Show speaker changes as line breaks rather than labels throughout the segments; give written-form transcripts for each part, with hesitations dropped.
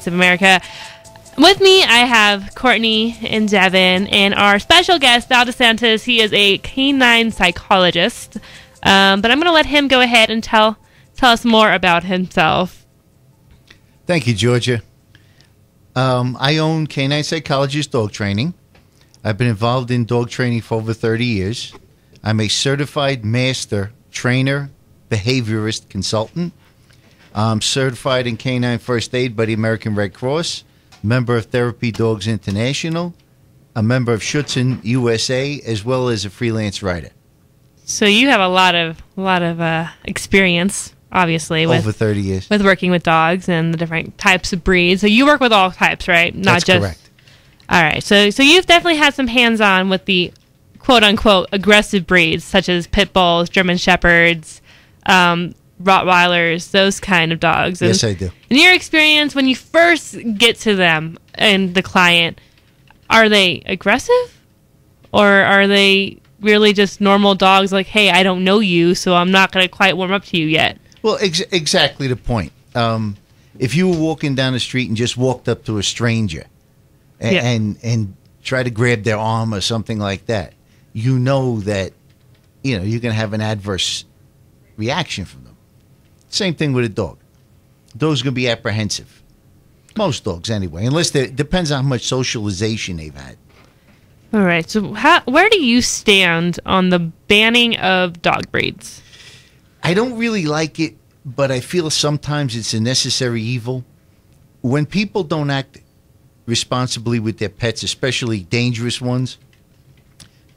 States of America. With me, I have Courtney and Devin, and our special guest, Val DeSantis. He is a canine psychologist, but I'm going to let him go ahead and tell us more about himself.
Thank you, Georgia. I own Canine Psychologist Dog Training. I've been involved in dog training for over 30 years. I'm a certified master trainer, behaviorist consultant. I'm certified in canine first aid by the American Red Cross, member of Therapy Dogs International, a member of Schutzen USA, as well as a freelance writer.
So you have a lot of experience, obviously, with
over 30 years
with working with dogs and the different types of breeds. So you work with all types, right?
That's correct.
All right. So you've definitely had some hands-on with the quote unquote aggressive breeds, such as pit bulls, German shepherds, Rottweilers, those kind of dogs.
Yes, I do.
In your experience, when you first get to them and the client, are they aggressive? Or are they really just normal dogs like, hey, I don't know you, so I'm not going to quite warm up to you yet?
Well, exactly the point. If you were walking down the street and just walked up to a stranger and try to grab their arm or something like that, you know that you're going to have an adverse reaction from them. Same thing with a dog. Dogs going to be apprehensive. Most dogs, anyway, unless it depends on how much socialization they've had.
All right. So where do you stand on the banning of dog breeds?
I don't really like it, but I feel sometimes it's a necessary evil. When people don't act responsibly with their pets, especially dangerous ones,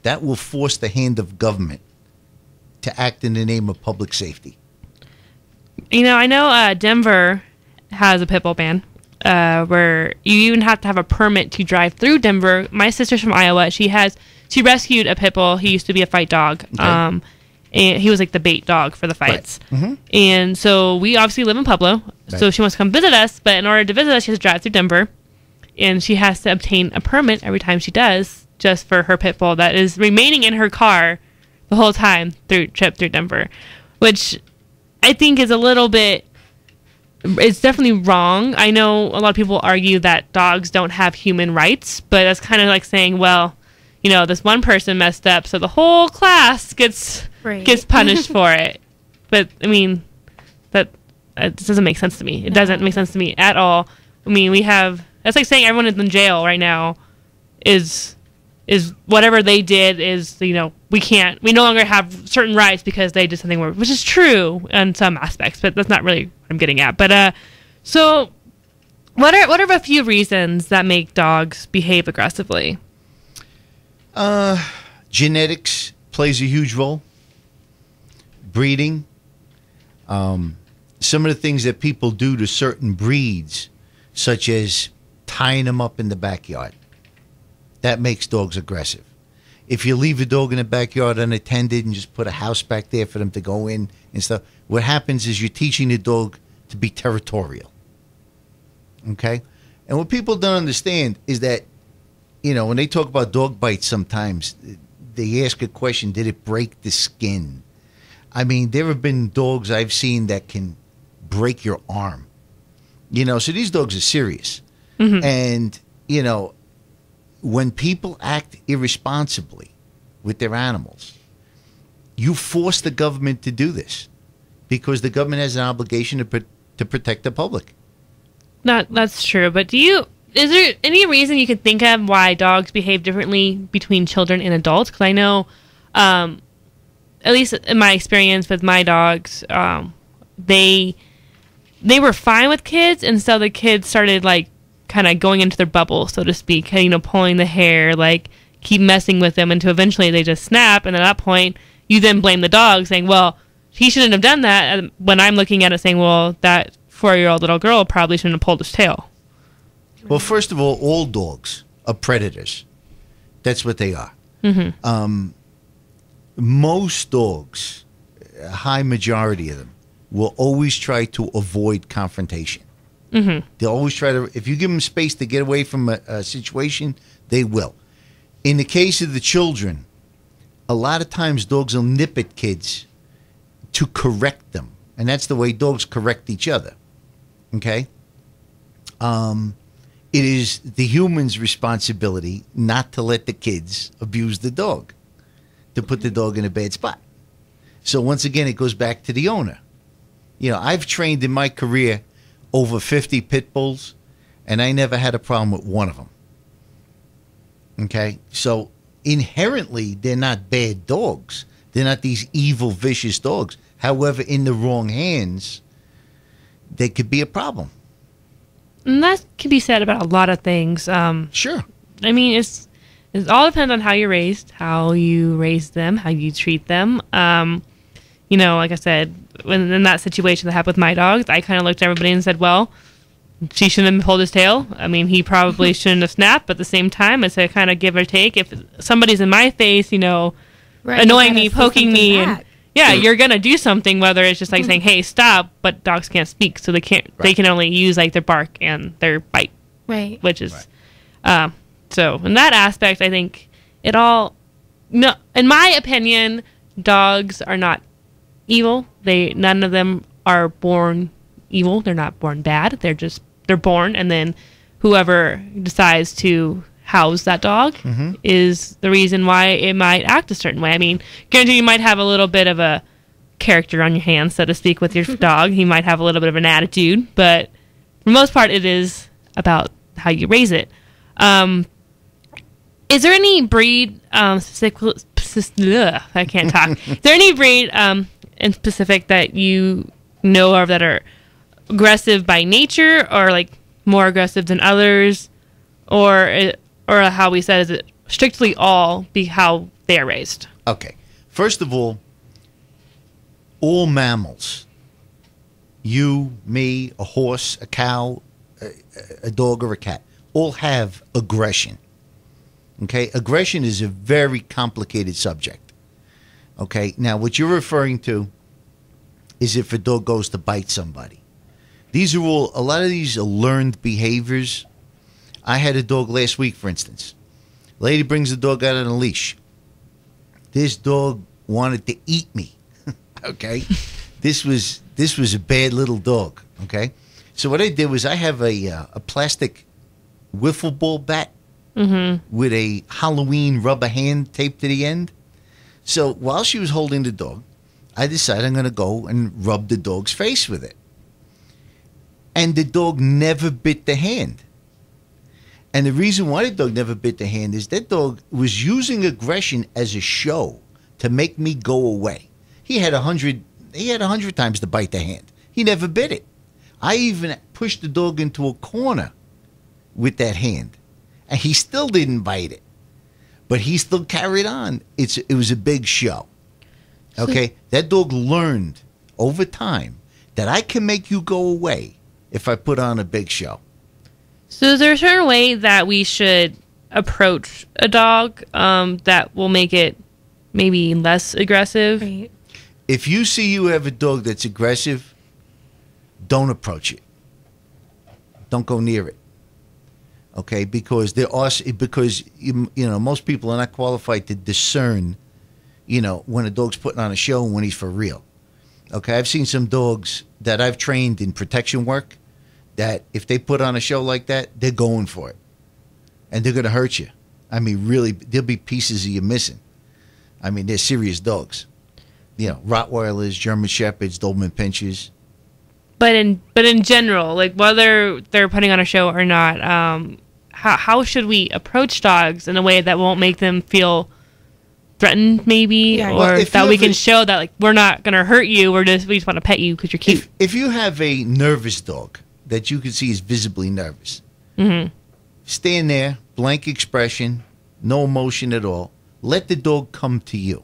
that will force the hand of government to act in the name of public safety.
I know Denver has a pit bull ban where you even have to have a permit to drive through Denver. My sister's from Iowa. She rescued a pit bull. He used to be a fight dog. Okay. And he was like the bait dog for the fights. Right. Mm-hmm. And so we obviously live in Pueblo. Right. So she wants to come visit us. But in order to visit us, she has to drive through Denver. And she has to obtain a permit every time she does, just for her pit bull that is remaining in her car the whole time through Denver, which I think is a little bit, it's definitely wrong. I know a lot of people argue that dogs don't have human rights, but that's kind of like saying, well, this one person messed up, so the whole class gets punished for it. But I mean, it doesn't make sense to me. It doesn't make sense to me at all. I mean, that's like saying everyone in jail right now is whatever they did is, we no longer have certain rights because they did something wrong, which is true in some aspects, but that's not really what I'm getting at. But so what are a few reasons that make dogs behave aggressively?
Genetics plays a huge role. Breeding. Some of the things that people do to certain breeds, such as tying them up in the backyard. That makes dogs aggressive. If you leave a dog in the backyard unattended and just put a house back there for them to go in and stuff, what happens is you're teaching the dog to be territorial. Okay? And what people don't understand is that, when they talk about dog bites sometimes, they ask a question, did it break the skin? I mean, there have been dogs I've seen that can break your arm. So these dogs are serious. Mm-hmm. And, when people act irresponsibly with their animals, you force the government to do this because the government has an obligation to protect the public.
That's true. But is there any reason you could think of why dogs behave differently between children and adults? Because I know, at least in my experience with my dogs, they were fine with kids, and so the kids started kind of going into their bubble, so to speak, pulling the hair, keep messing with them until eventually they just snap. And at that point, you then blame the dog, saying, well, he shouldn't have done that. And when I'm looking at it saying, well, that 4-year-old little girl probably shouldn't have pulled his tail.
Well, first of all dogs are predators. That's what they are. Mm-hmm. Most dogs, a high majority of them, will always try to avoid confrontation. Mm-hmm. They'll always try to, if you give them space to get away from a situation, they will. In the case of the children, a lot of times dogs will nip at kids to correct them. And that's the way dogs correct each other. Okay? it is the human's responsibility not to let the kids abuse the dog, to put the dog in a bad spot. So once again, it goes back to the owner. You know, I've trained in my career over 50 pit bulls, and I never had a problem with one of them. Okay? So inherently, they're not bad dogs. They're not these evil, vicious dogs. However, in the wrong hands, they could be a problem.
And that can be said about a lot of things.
Sure.
I mean, it all depends on how you're raised, how you raise them, how you treat them. You know, like I said, when in that situation that happened with my dogs, I kind of looked at everybody and said, well, she shouldn't have pulled his tail. I mean, he probably shouldn't have snapped, but at the same time, it's a kind of give or take. If somebody's in my face, you know, annoying me, poking me, and you're gonna do something, whether it's just like saying, hey, stop, but dogs can't speak, so they can only use like their bark and their bite,
right?
Which is so in that aspect, I think it all, no, in my opinion, dogs are not evil. None of them are born evil. They're not born bad. They're born, and then whoever decides to house that dog is the reason why it might act a certain way. I mean, guarantee you might have a little bit of a character on your hands, so to speak, with your dog. He might have a little bit of an attitude, but for the most part, it is about how you raise it. Is there any breed I can't talk. Is there any breed in specific that you know of that are aggressive by nature, or like more aggressive than others, or how we said, is it strictly all be how they are raised?
Okay. First of all mammals, you, me, a horse, a cow, a dog, or a cat, all have aggression. Okay? Aggression is a very complicated subject. Okay? Now, what you're referring to is if a dog goes to bite somebody. A lot of these are learned behaviors. I had a dog last week, for instance. Lady brings the dog out on a leash. This dog wanted to eat me. Okay? This was a bad little dog. Okay? So what I did was I have a plastic wiffle ball bat with a Halloween rubber hand taped to the end. So while she was holding the dog, I decided I'm going to go and rub the dog's face with it. And the dog never bit the hand. And the reason why the dog never bit the hand is that dog was using aggression as a show to make me go away. He had 100 times to bite the hand. He never bit it. I even pushed the dog into a corner with that hand, and he still didn't bite it. But he still carried on. It was a big show. Okay? That dog learned over time that I can make you go away if I put on a big show.
So is there a certain way that we should approach a dog that will make it maybe less aggressive?
Right.
If you see you have a dog that's aggressive, don't approach it. Don't go near it. Okay? Because most people are not qualified to discern, when a dog's putting on a show and when he's for real. Okay? I've seen some dogs that I've trained in protection work that if they put on a show like that, they're going for it. And they're going to hurt you. I mean, really, there'll be pieces of you missing. I mean, they're serious dogs. Rottweilers, German Shepherds, Doberman Pinschers.
But in general, like whether they're putting on a show or not, how should we approach dogs in a way that won't make them feel threatened, maybe, or that we can show that like we're not going to hurt you, we just want to pet you because you're cute.
If you have a nervous dog that you can see is visibly nervous, stand there, blank expression, no emotion at all. Let the dog come to you.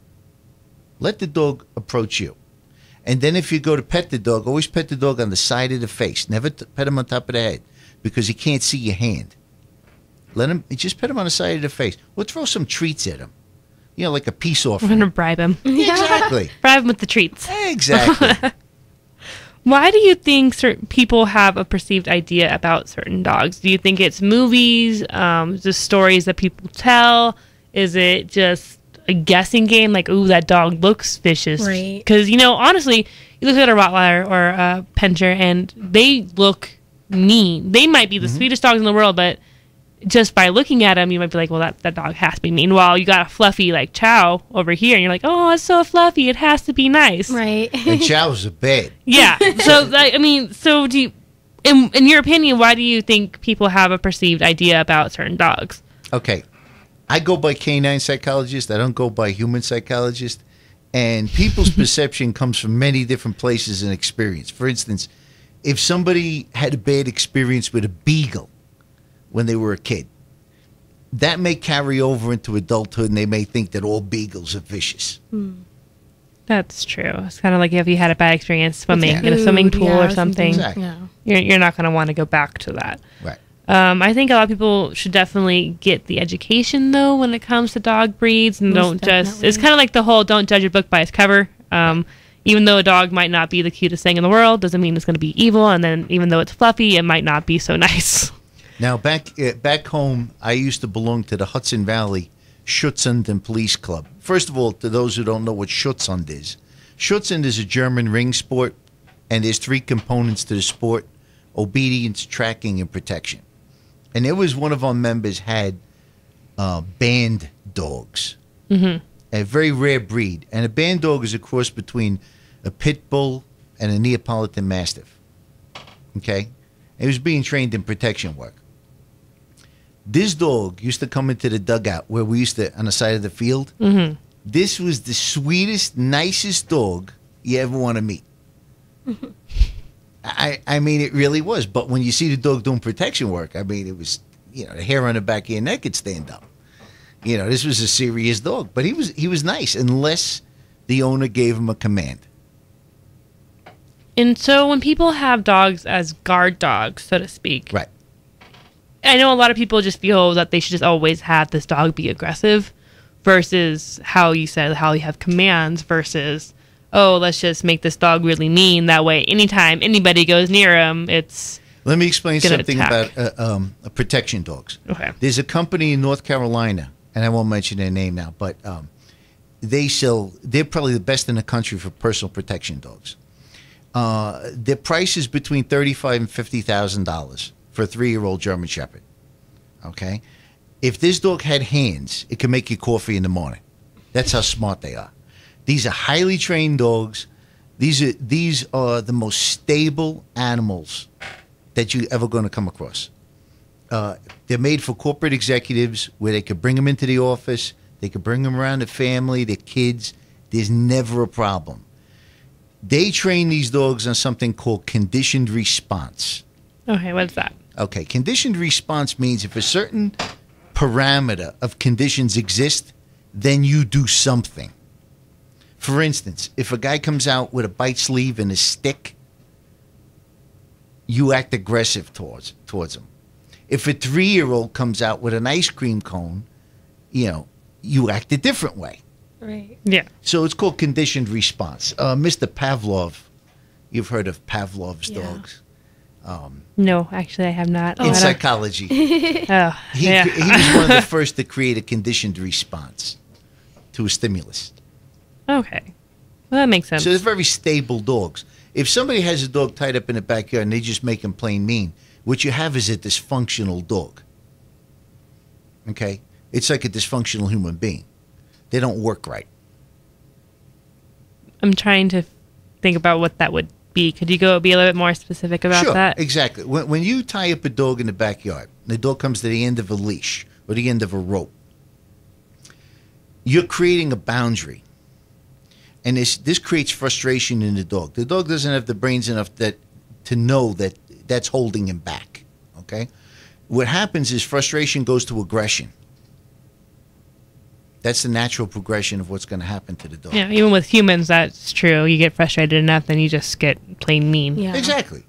Let the dog approach you. And then if you go to pet the dog, always pet the dog on the side of the face. Never pet him on top of the head because he can't see your hand. Just pet him on the side of the face. Or throw some treats at him. Like a peace offering.
We're going to bribe him.
Exactly.
Bribe him with the treats.
Exactly.
Why do you think certain people have a perceived idea about certain dogs? Do you think it's movies, just stories that people tell? Is it just a guessing game? Like, ooh, that dog looks vicious.
Right.
Because, honestly, you look at a Rottweiler or a Pinscher, and they look mean. They might be the sweetest dogs in the world, but just by looking at them, you might be like, well, that dog has to be mean. While you got a fluffy like Chow over here, and you're like, oh, it's so fluffy, it has to be nice.
Right.
And Chow's a bed.
Yeah. So, like, I mean, so do you, in your opinion, why do you think people have a perceived idea about certain dogs?
Okay. I go by canine psychologist. I don't go by human psychologist. And people's perception comes from many different places and experience. For instance, if somebody had a bad experience with a beagle when they were a kid, that may carry over into adulthood, and they may think that all beagles are vicious.
That's true. It's kind of like if you had a bad experience swimming
Yeah.
in a swimming pool
Yeah,
or something.
Exactly.
Yeah.
You're not going to want to go back to that.
Right.
I think a lot of people should definitely get the education, though, when it comes to dog breeds, and
Most
don't just.
definitely.
It's kind of like the whole "don't judge a book by its cover." Even though a dog might not be the cutest thing in the world, doesn't mean it's going to be evil. And then even though it's fluffy, it might not be so nice.
Now, back home, I used to belong to the Hudson Valley Schutzhund Police Club. First of all, to those who don't know what Schutzhund is a German ring sport, and there's 3 components to the sport: obedience, tracking, and protection. And there was one of our members had band dogs, a very rare breed. And a band dog is a cross between a pit bull and a Neapolitan Mastiff. Okay? He was being trained in protection work. This dog used to come into the dugout where we used to, on the side of the field. This was the sweetest, nicest dog you ever want to meet. I mean, it really was. But when you see the dog doing protection work, I mean, it was, the hair on the back of your neck could stand up. This was a serious dog. But he was nice, unless the owner gave him a command.
And so when people have dogs as guard dogs, so to speak,
Right.
I know a lot of people just feel that they should just always have this dog be aggressive versus how you said, how you have commands versus, oh, let's just make this dog really mean. That way, anytime anybody goes near him, it's
Let me explain
gonna
something
attack.
about protection dogs.
Okay.
There's a company in North Carolina, and I won't mention their name now, but they're probably the best in the country for personal protection dogs. Their price is between $35,000 and $50,000 for a 3-year-old German Shepherd. Okay? If this dog had hands, it could make you coffee in the morning. That's how smart they are. These are highly trained dogs. These are the most stable animals that you're ever going to come across. They're made for corporate executives where they could bring them into the office. They could bring them around the family, their kids. There's never a problem. They train these dogs on something called conditioned response.
okay. What's that?
Okay, conditioned response means if a certain parameter of conditions exist, then you do something. For instance, if a guy comes out with a bite sleeve and a stick, you act aggressive towards him. If a 3-year-old comes out with an ice cream cone, you act a different way.
Right.
Yeah.
So it's called conditioned response. Mr. Pavlov, you've heard of Pavlov's
Yeah.
dogs.
No, actually, I have not.
In
I don't-
psychology, he
Oh, yeah.
was one of the first to create a conditioned response to a stimulus.
Okay. Well, that makes sense.
So they're very stable dogs. If somebody has a dog tied up in the backyard and they just make him plain mean, what you have is a dysfunctional dog. Okay? It's like a dysfunctional human being. They don't work right.
I'm trying to think about what that would be. Could you be a little bit more specific about
Sure,
that?
exactly. When you tie up a dog in the backyard, the dog comes to the end of a leash or the end of a rope, you're creating a boundary. And this creates frustration in the dog. The dog doesn't have the brains enough to know that that's holding him back. Okay? What happens is frustration goes to aggression. That's the natural progression of what's going to happen to the dog.
Yeah, even with humans, that's true. You get frustrated enough, then you just get plain mean.
Yeah.
Exactly.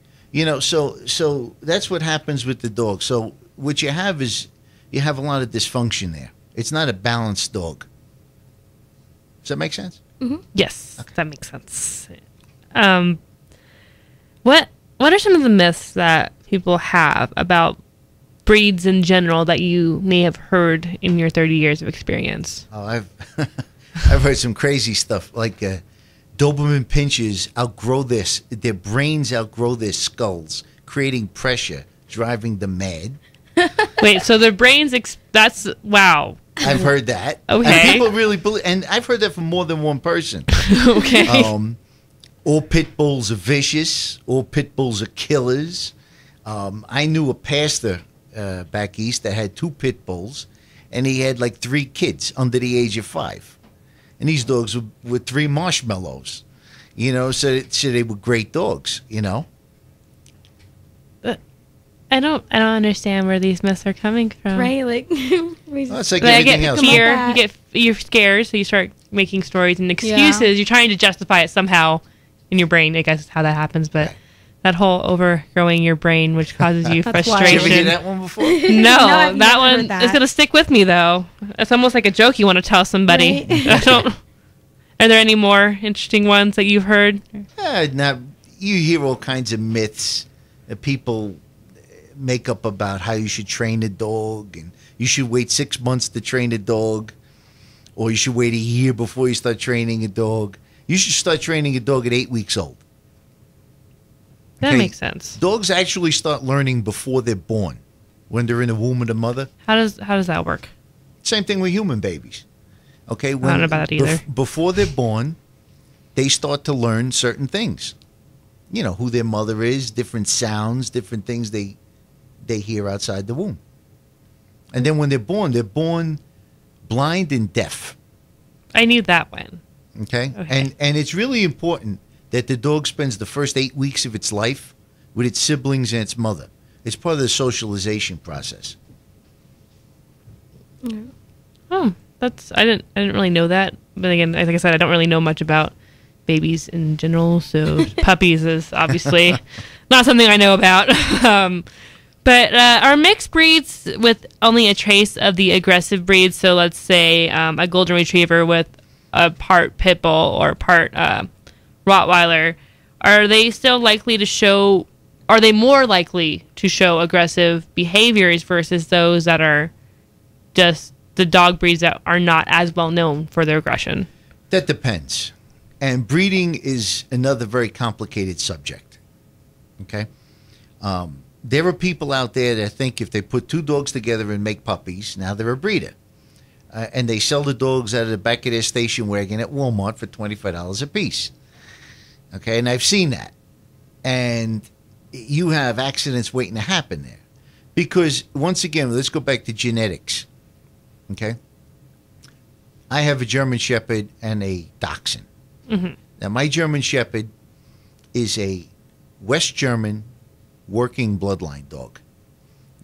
So that's what happens with the dog. So what you have is you have a lot of dysfunction there. It's not a balanced dog. Does that make sense?
Yes, that makes sense. What are some of the myths that people have about breeds in general that you may have heard in your 30 years of experience?
Oh, I've I've heard some crazy stuff like Doberman pinchers outgrow their brains outgrow their skulls creating pressure, driving them mad.
Wait, so their brains, that's, wow.
I've heard that.
Okay.
And people really believe, and I've heard that from more than one person.
Okay.
All pit bulls are vicious. All pit bulls are killers. I knew a pastor back east that had 2 pit bulls, and he had like 3 kids under the age of 5. And these dogs were 3 marshmallows, so they were great dogs,
But I don't understand where these myths are coming from.
Right? Like,
Well, it's like
But I
everything
get
else.
fear. You're scared, so you start making stories and excuses.
Yeah.
You're trying to justify it somehow in your brain. I guess is how that happens. But that whole overgrowing your brain, which causes you
That's why.
Did you ever
frustration.
hear that one before?
No,
I've
that
never
one
heard that.
is gonna stick with me though. It's almost like a joke you want to tell somebody.
Right.
I don't. Are there any more interesting ones that you've heard?
Now, you hear all kinds of myths that people make up about how you should train a dog, and you should wait 6 months to train a dog, or you should wait a year before you start training a dog. You should start training a dog at 8 weeks old.
That
Okay.
makes sense.
Dogs actually start learning before they're born, when they're in the womb of the mother.
How does that work?
Same thing with human babies. Okay,
I don't know about that either.
Before they're born, they start to learn certain things. Who their mother is, different sounds, different things they hear outside the womb. And then when they're born blind and deaf.
I knew that one.
Okay?
Okay.
And it's really important that the dog spends the first 8 weeks of its life with its siblings and its mother. It's part of the socialization process.
Oh, I didn't really know that. But again, like I said, I don't really know much about babies in general. So puppies is obviously not something I know about. But are mixed breeds with only a trace of the aggressive breeds? So let's say a golden retriever with a part pit bull or part Rottweiler. Are they still likely to show? Are they more likely to show aggressive behaviors versus those that are just the dog breeds that are not as well known for their aggression?
That depends. And breeding is another very complicated subject. Okay? There are people out there that think if they put 2 dogs together and make puppies, now they're a breeder. And they sell the dogs out of the back of their station wagon at Walmart for $25 a piece. Okay? And I've seen that. And you have accidents waiting to happen there. Because, once again, let's go back to genetics. Okay? I have a German Shepherd and a Dachshund.
Mm-hmm.
Now, my German Shepherd is a West German working bloodline dog.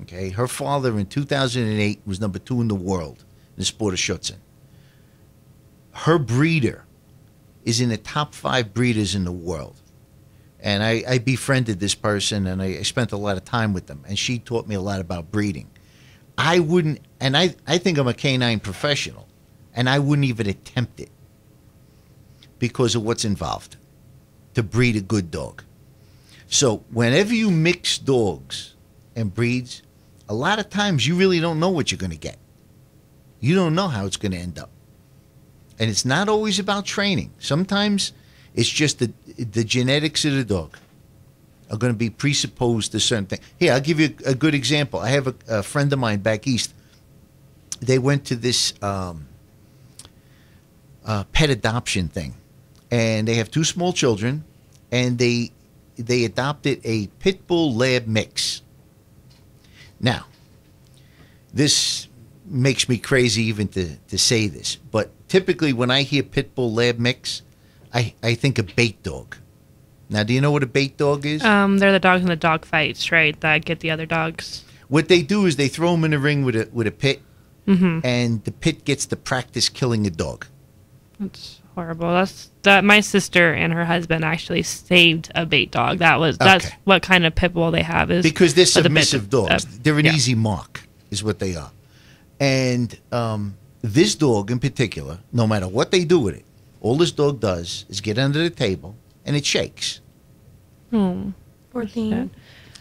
Okay? Her father in 2008 was number 2 in the world in the sport of Schutzen. Her breeder is in the top 5 breeders in the world. And I befriended this person, and I spent a lot of time with them, and she taught me a lot about breeding. I wouldn't, and I think I'm a canine professional, and I wouldn't even attempt it because of what's involved to breed a good dog. So whenever you mix dogs and breeds, a lot of times you really don't know what you're going to get. You don't know how it's going to end up. And it's not always about training. Sometimes it's just the genetics of the dog are going to be presupposed to certain things. Here, I'll give you a good example. I have a friend of mine back east. They went to this pet adoption thing. And they have 2 small children. And they adopted a pit bull lab mix. Now, this makes me crazy even to say this. But typically when I hear pit bull lab mix, I think a bait dog. Now, do you know what a bait dog is?
They're the dogs in the dog fights, right? That get the other dogs.
What they do is they throw them in a ring with a pit,
Mm-hmm.
and the pit gets to practice killing a dog.
That's horrible. That my sister and her husband actually saved a bait dog. That's
Okay.
what kind of pit bull they have is
Because they're
with the bit-
submissive dogs. They're an
yeah.
easy mark, is what they are. And this dog in particular, no matter what they do with it, all this dog does is get under the table, and it shakes.
Oh,
Poor thing.
sad.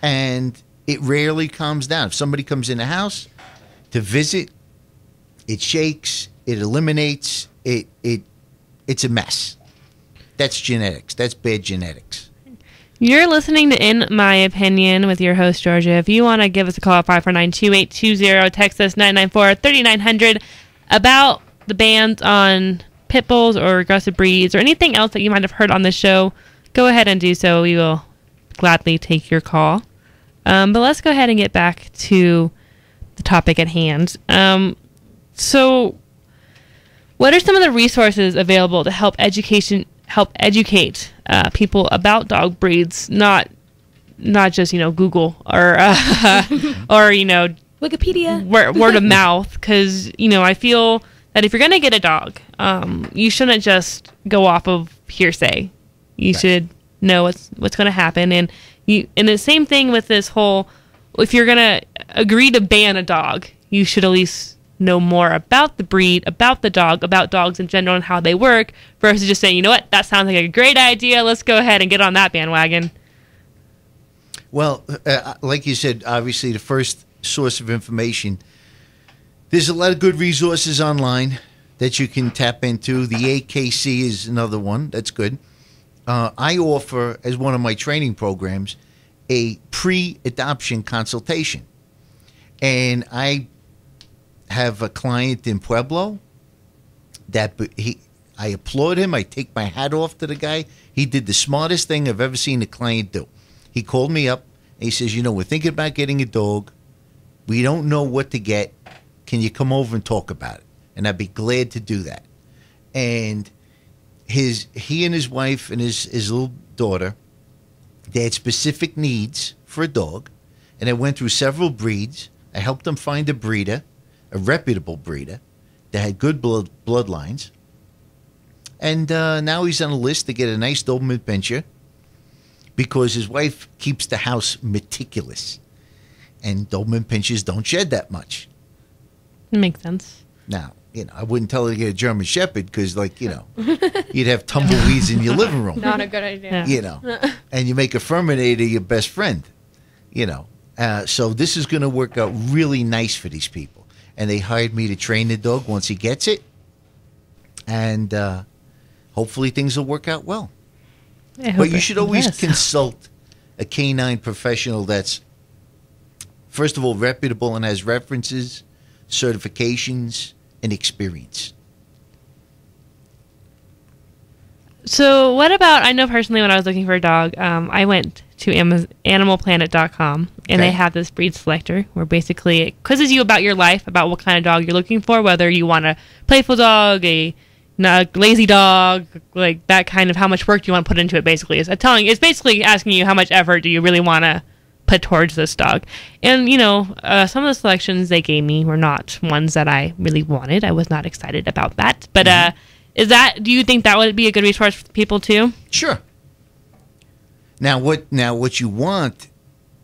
And it rarely calms down. If somebody comes in the house to visit, it shakes, it eliminates, it's a mess. That's genetics. That's bad genetics.
You're listening to In My Opinion with your host, Georgia. If you want to give us a call at 549-2820, text us 994-3900 about the bans on pit bulls or aggressive breeds or anything else that you might have heard on the show, go ahead and do so. We will gladly take your call. But let's go ahead and get back to the topic at hand. So what are some of the resources available to help educate people about dog breeds, not just Google or or
Wikipedia,
word of mouth? Because I feel that if you're gonna get a dog, you shouldn't just go off of hearsay. You should know what's gonna happen, and the same thing with this whole. If you're gonna agree to ban a dog, you should at least know more about the breed, about the dog, about dogs in general and how they work, versus just saying, you know what, that sounds like a great idea, let's go ahead and get on that bandwagon.
Well, like you said, obviously the first source of information, there's a lot of good resources online that you can tap into. The AKC is another one that's good. I offer, as one of my training programs, a pre-adoption consultation. And I have a client in Pueblo that I applaud him. I take my hat off to the guy. He did the smartest thing I've ever seen a client do. He called me up and he says, we're thinking about getting a dog. We don't know what to get. Can you come over and talk about it? And I'd be glad to do that. And he and his wife and his little daughter, they had specific needs for a dog. And I went through several breeds. I helped them find a breeder, a reputable breeder that had good bloodlines. And now he's on a list to get a nice Doberman Pinscher because his wife keeps the house meticulous. And Doberman Pinschers don't shed that much.
Makes sense.
Now, I wouldn't tell her to get a German Shepherd because, you'd have tumbleweeds in your living room.
Not a good idea.
And you make a Furminator your best friend, So this is going to work out really nice for these people. And they hired me to train the dog once he gets it. And hopefully things will work out well. But you should always consult a canine professional that's, first of all, reputable and has references, certifications, and experience.
So what about, I know personally when I was looking for a dog, I went to animalplanet.com and they have this breed selector where basically it quizzes you about your life, about what kind of dog you're looking for, whether you want a playful dog, a lazy dog, like that kind of how much work do you want to put into it basically. It's basically asking you how much effort do you really want to put towards this dog. And, some of the selections they gave me were not ones that I really wanted. I was not excited about that. But do you think that would be a good resource for people too?
Sure. Now what you want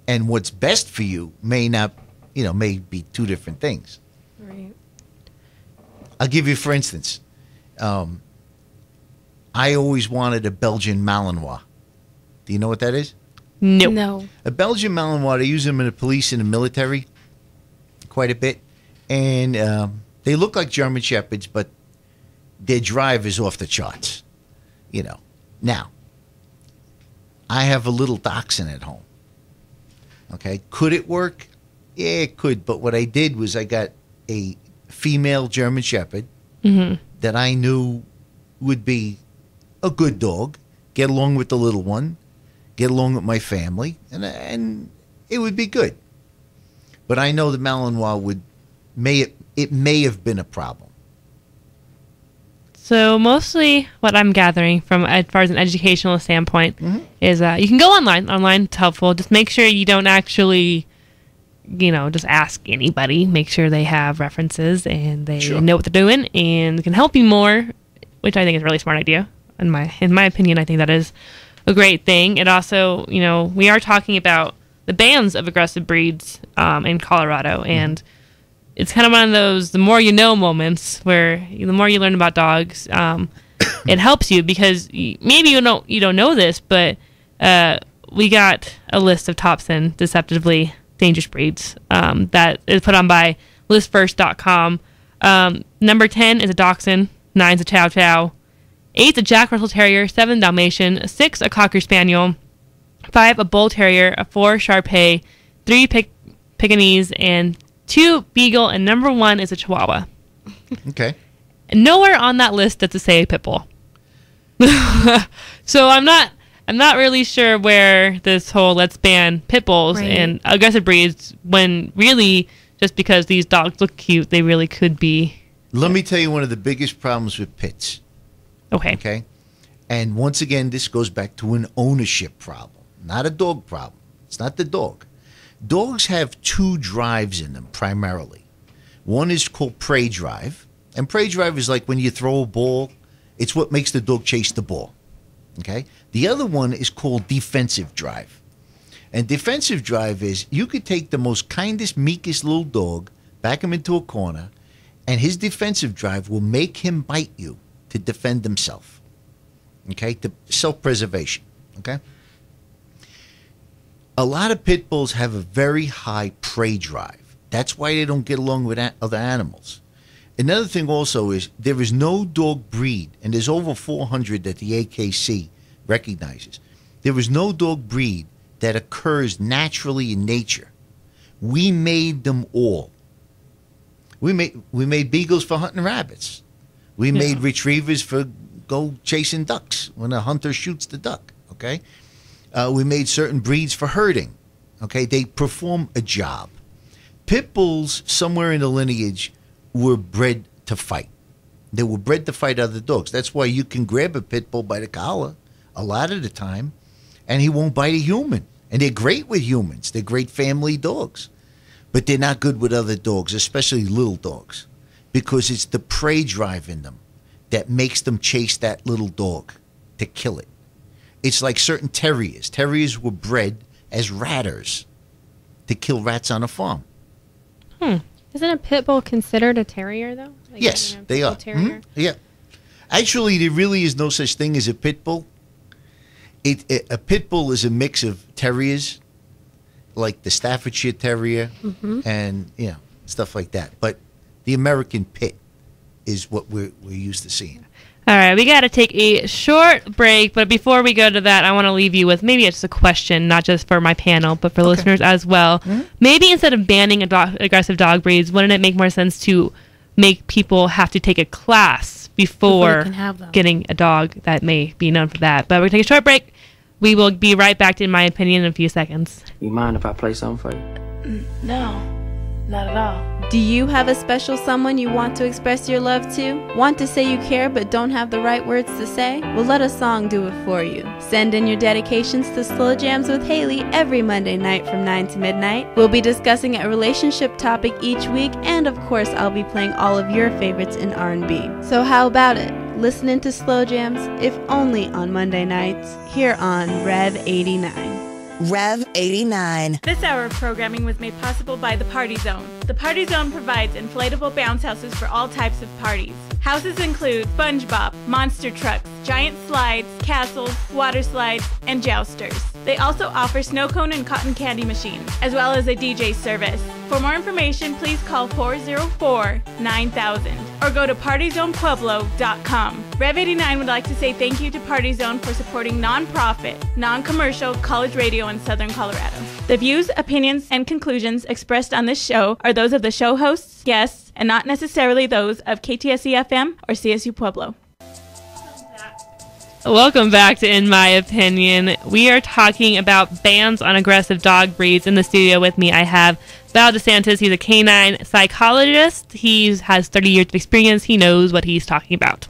and what's best for you may be two different things.
Right.
I'll give you, for instance, I always wanted a Belgian Malinois. Do you know what that is?
Nope.
No.
A Belgian Malinois, they use them in the police and the military quite a bit. And they look like German Shepherds, but their drive is off the charts. Now, I have a little dachshund at home. Okay. Could it work? Yeah, it could. But what I did was I got a female German Shepherd that I knew would be a good dog, get along with the little one, get along with my family, and it would be good. But I know the Malinois may have been a problem.
So mostly what I'm gathering from as far as an educational standpoint is you can go online. Online is helpful. Just make sure you don't actually, just ask anybody. Make sure they have references and they know what they're doing and can help you more, which I think is a really smart idea. In my opinion, I think that is a great thing. It also, we are talking about the bans of aggressive breeds in Colorado, and it's kind of one of those the more you know moments where the more you learn about dogs, it helps you because maybe you don't know this, but we got a list of top 10 deceptively dangerous breeds that is put on by listfirst.com. Number 10 is a Dachshund, 9 is a Chow Chow, 8 is a Jack Russell Terrier, 7 Dalmatian, 6 a Cocker Spaniel, 5 a Bull Terrier, a 4 Shar-Pei, 3 Pekingese, and 2 Beagle, and number 1 is a Chihuahua.
Okay.
And nowhere on that list does it say a pit bull. So I'm not really sure where this whole let's ban pit bulls and aggressive breeds, when really just because these dogs look cute, they really could be.
Let me tell you one of the biggest problems with pits.
Okay.
Okay. And once again, this goes back to an ownership problem, not a dog problem. It's not the dog. Dogs have 2 drives in them primarily. One is called prey drive. And prey drive is like when you throw a ball, it's what makes the dog chase the ball. Okay? The other one is called defensive drive. And defensive drive is you could take the most kindest, meekest little dog, back him into a corner, and his defensive drive will make him bite you to defend himself. Okay? To self-preservation. Okay? A lot of pit bulls have a very high prey drive. That's why they don't get along with other animals. Another thing also is there is no dog breed, and there's over 400 that the AKC recognizes. There is no dog breed that occurs naturally in nature. We made them all. We made beagles for hunting rabbits. We made retrievers for go chasing ducks when a hunter shoots the duck. Okay, we made certain breeds for herding. Okay, they perform a job. Pit bulls, somewhere in the lineage, were bred to fight. They were bred to fight other dogs. That's why you can grab a pit bull by the collar a lot of the time, and he won't bite a human. And they're great with humans. They're great family dogs. But they're not good with other dogs, especially little dogs, because it's the prey drive in them that makes them chase that little dog to kill it. It's like certain terriers. Terriers were bred as ratters to kill rats on a farm.
Isn't a pit bull considered a terrier, though? Like,
yes, they are. Mm-hmm. Yeah. Actually, there really is no such thing as a pit bull. A pit bull is a mix of terriers, like the Staffordshire Terrier, and stuff like that. But the American pit is what we're used to seeing.
All right, we got to take a short break, but before we go to that, I want to leave you with maybe it's a question, not just for my panel, but for listeners as well. Maybe instead of banning aggressive dog breeds, wouldn't it make more sense to make people have to take a class before getting a dog that may be known for that? But we're going to take a short break. We will be right back, in my opinion, in a few seconds.
You mind if I play something for you?
No, not at all.
Do you have a special someone you want to express your love to? Want to say you care but don't have the right words to say? Well, let a song do it for you. Send in your dedications to Slow Jams with Haley every Monday night from 9 to midnight. We'll be discussing a relationship topic each week, and of course I'll be playing all of your favorites in R&B. So how about it? Listening to Slow Jams, if only on Monday nights, here on REV89.
REV89.
This hour of programming was made possible by the Party Zone. The Party Zone provides inflatable bounce houses for all types of parties. Houses include SpongeBob, monster trucks, giant slides, castles, water slides, and jousters. They also offer snow cone and cotton candy machines, as well as a DJ service. For more information, please call 404-9000 or go to partyzonepueblo.com. Rev89 would like to say thank you to Party Zone for supporting non-profit, non-commercial college radio in Southern Colorado. The views, opinions, and conclusions expressed on this show are those of the show hosts, guests, and not necessarily those of KTSE-FM or CSU Pueblo.
Welcome back to In My Opinion. We are talking about bans on aggressive dog breeds. In the studio with me, I have Val DeSantis. He's a canine psychologist. He has 30 years of experience. He knows what he's talking about.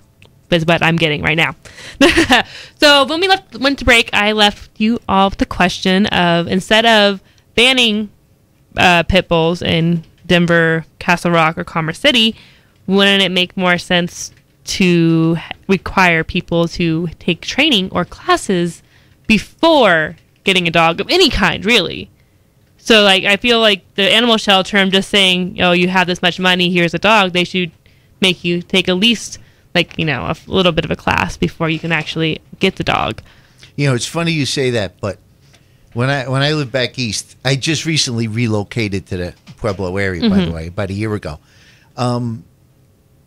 Is what I'm getting right now. So when we went to break, I left you all with the question of, instead of banning pit bulls in Denver, Castle Rock, or Commerce City, wouldn't it make more sense to require people to take training or classes before getting a dog of any kind, really? So, like, I feel like the animal shelter, I'm just saying, oh, you have this much money, here's a dog. They should make you take at least, like, you know, a little bit of a class before you can actually get the dog.
You know, it's funny you say that, but when I lived back east, I just recently relocated to the Pueblo area, by the way, about a year ago.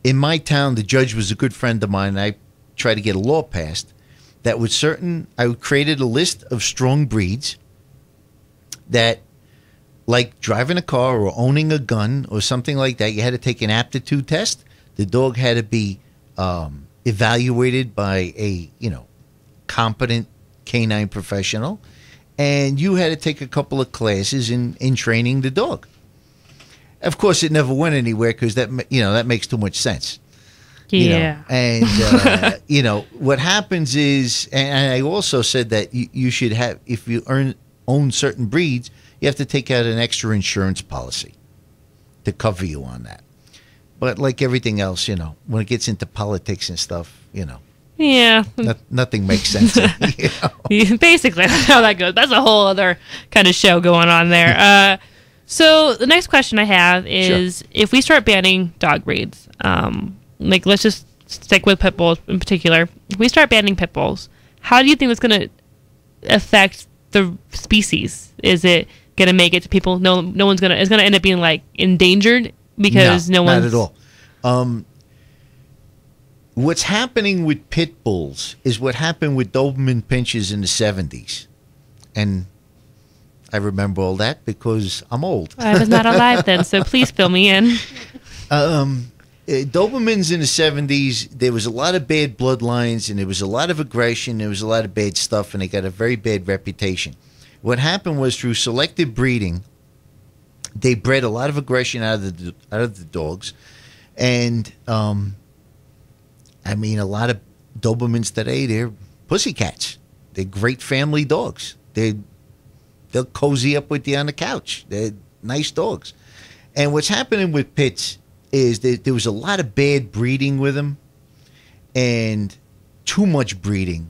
In my town, the judge was a good friend of mine, and I tried to get a law passed that with certain, I created a list of strong breeds that, like driving a car or owning a gun or something like that, you had to take an aptitude test. The dog had to be evaluated by a, competent canine professional, and you had to take a couple of classes in training the dog. Of course, it never went anywhere because that makes too much sense.
Yeah.
And what happens is, and I also said that you should have, if you own certain breeds, you have to take out an extra insurance policy to cover you on that. But like everything else, when it gets into politics and stuff,
Yeah.
nothing makes sense.
Basically, that's how that goes. That's a whole other kind of show going on there. So the next question I have is, if we start banning dog breeds, like let's just stick with pit bulls in particular. If we start banning pit bulls, how do you think it's going to affect the species? Is it going to make it to people? No one's going to. It's going to end up being like endangered because no one's.
Not at all. What's happening with pit bulls is what happened with Doberman pinschers in the 70s. And I remember all that because I'm old.
I was not alive then, so please fill me in.
Dobermans in the 70s, there was a lot of bad bloodlines, and there was a lot of aggression, there was a lot of bad stuff, and they got a very bad reputation. What happened was, through selective breeding, they bred a lot of aggression out of the dogs. And a lot of Dobermans today, they're pussycats. They're great family dogs. They'll cozy up with you on the couch. They're nice dogs. And what's happening with pits is that there was a lot of bad breeding with them and too much breeding.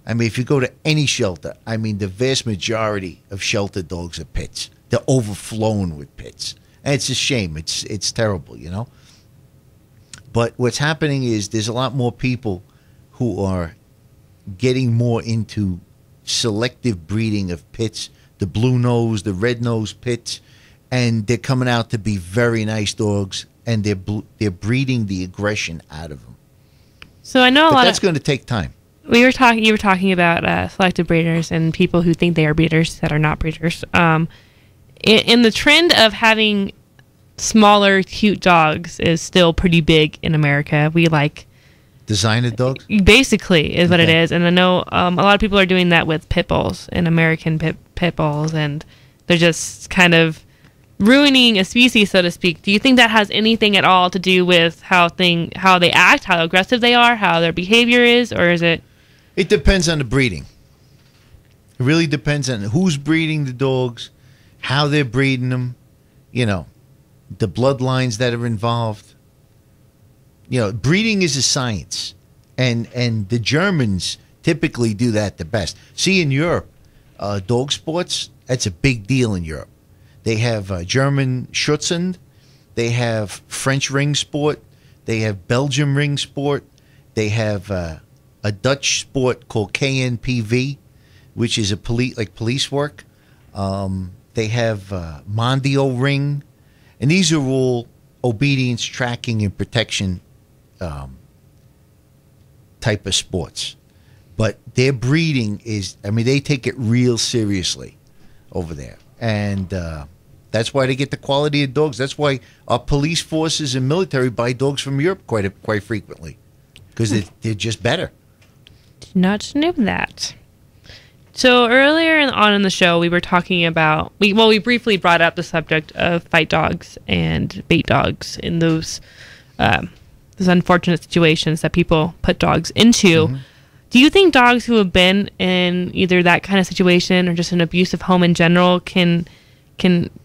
If you go to any shelter, the vast majority of shelter dogs are pits. They're overflowing with pits. And it's a shame. It's terrible, But what's happening is there's a lot more people who are getting more into selective breeding of pits, the blue nose, the red nose pits, and they're coming out to be very nice dogs, and they're breeding the aggression out of them.
So I know
that's going to take time.
You were talking about selective breeders and people who think they are breeders that are not breeders. In the trend of having smaller, cute dogs is still pretty big in America. We like
designer dogs,
basically, is what it is. And I know a lot of people are doing that with pit bulls and American pit bulls, and they're just kind of ruining a species, so to speak. Do you think that has anything at all to do with how they act, how aggressive they are, how their behavior is, or is it?
It depends on the breeding. It really depends on who's breeding the dogs, how they're breeding them, the bloodlines that are involved. Breeding is a science, and the Germans typically do that the best. See, in Europe, dog sports, that's a big deal in Europe. They have German Schutzhund, they have French ring sport, they have Belgian ring sport, they have a Dutch sport called KNPV, which is police work. They have Mondio ring, and these are all obedience, tracking, and protection type of sports. But their breeding is, they take it real seriously over there. And that's why they get the quality of dogs. That's why our police forces and military buy dogs from Europe quite frequently, because they're just better.
Did not know that. So earlier on in the show, we were talking about, we briefly brought up the subject of fight dogs and bait dogs in those unfortunate situations that people put dogs into. Mm-hmm. Do you think dogs who have been in either that kind of situation or just an abusive home in general can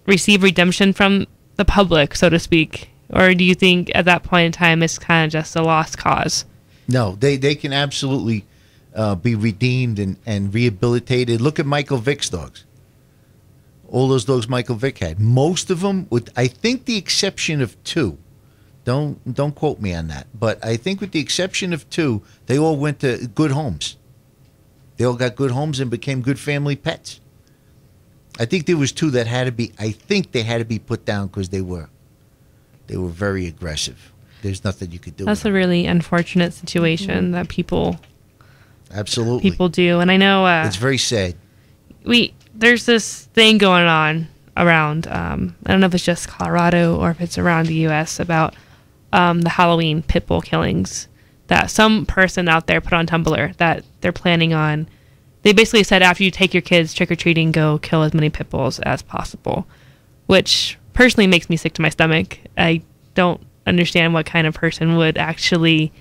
receive redemption from the public, so to speak? Or do you think at that point in time it's kind of just a lost cause?
No, they can absolutely be redeemed and rehabilitated. Look at Michael Vick's dogs. All those dogs Michael Vick had. Most of them, with I think the exception of two, don't quote me on that, but I think with the exception of two, they all went to good homes. They all got good homes and became good family pets. I think there was two that had to be. I think they had to be put down because they were very aggressive. There's nothing you could do.
That's a really unfortunate situation that people
Absolutely.
people do. And I know
It's very sad.
there's this thing going on around, I don't know if it's just Colorado or if it's around the U.S. about the Halloween pit bull killings that some person out there put on Tumblr that they're planning on. They basically said after you take your kids trick-or-treating, go kill as many pit bulls as possible, which personally makes me sick to my stomach. I don't understand what kind of person would actually